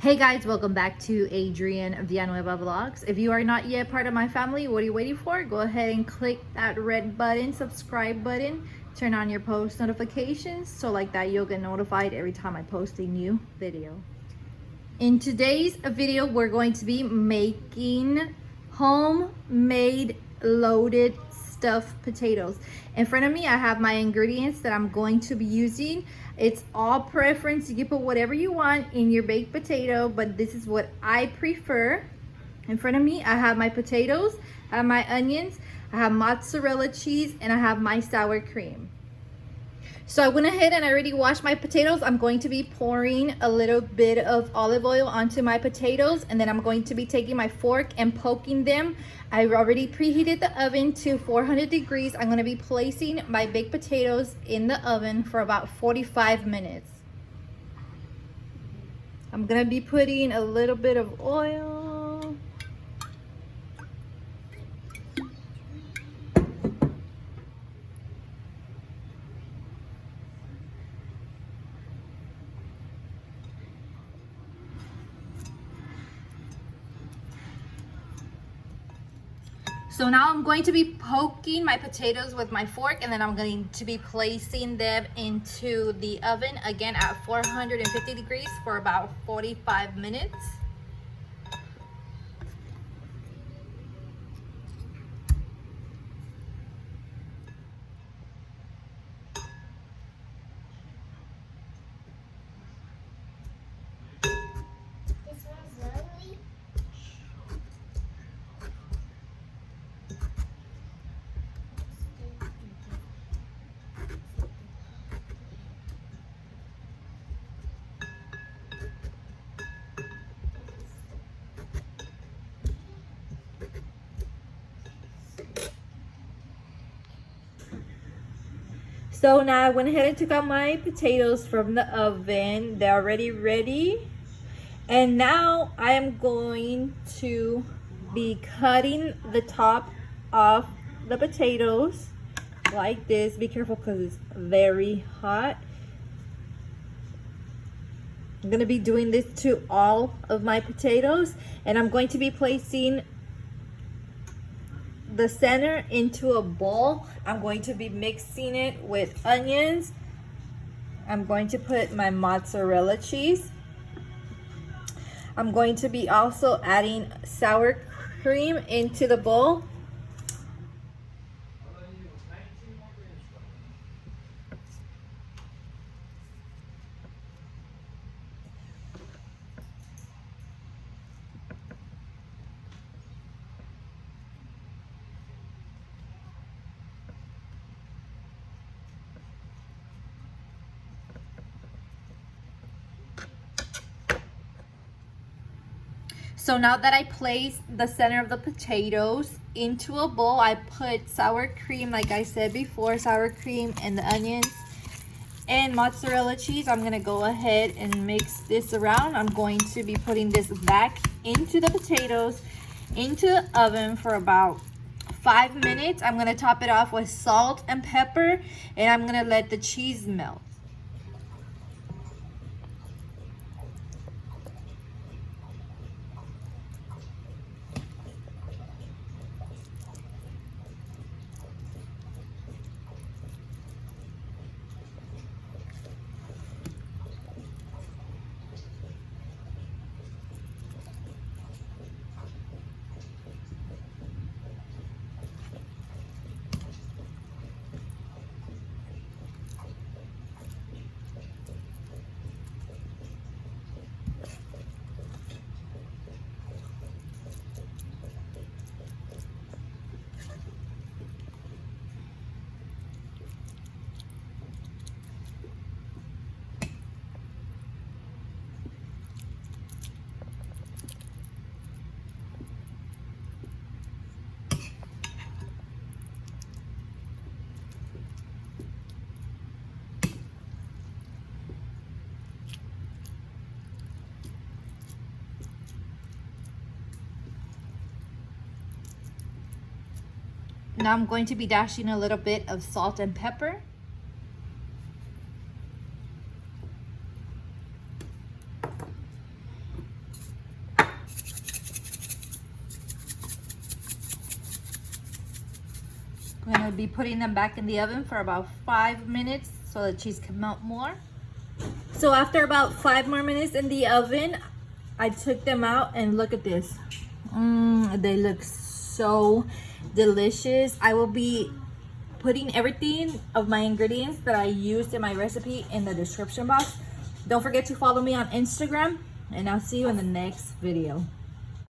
Hey guys, welcome back to Adrian Villanueva Vlogs. If you are not yet part of my family, what are you waiting for? Go ahead and click that red button, subscribe button, turn on your post notifications so like that you'll get notified every time I post a new video. In today's video, we're going to be making homemade loaded stuffed potatoes. In front of me, I have my ingredients that I'm going to be using. It's all preference. You can put whatever you want in your baked potato, but this is what I prefer. In front of me, I have my potatoes, I have my onions, I have mozzarella cheese, and I have my sour cream. So I went ahead and I already washed my potatoes. I'm going to be pouring a little bit of olive oil onto my potatoes, and then I'm going to be taking my fork and poking them. I already preheated the oven to 400 degrees. I'm going to be placing my baked potatoes in the oven for about 45 minutes. I'm going to be putting a little bit of oil. So now I'm going to be poking my potatoes with my fork, and then I'm going to be placing them into the oven again at 450 degrees for about 45 minutes. So now I went ahead and took out my potatoes from the oven. They're already ready. And now I am going to be cutting the top off the potatoes like this. Be careful because it's very hot. I'm going to be doing this to all of my potatoes, and I'm going to be placing the center into a bowl. I'm going to be mixing it with onions. I'm going to put my mozzarella cheese. I'm going to be also adding sour cream into the bowl. So now that I placed the center of the potatoes into a bowl, I put sour cream, like I said before, sour cream and the onions and mozzarella cheese. I'm gonna go ahead and mix this around. I'm going to be putting this back into the potatoes, into the oven for about 5 minutes. I'm gonna top it off with salt and pepper, and I'm gonna let the cheese melt. Now I'm going to be dashing a little bit of salt and pepper. I'm gonna be putting them back in the oven for about 5 minutes so the cheese can melt more. So after about 5 more minutes in the oven, I took them out and look at this. They look so delicious. I will be putting everything of my ingredients that I used in my recipe in the description box. Don't forget to follow me on Instagram, and I'll see you in the next video.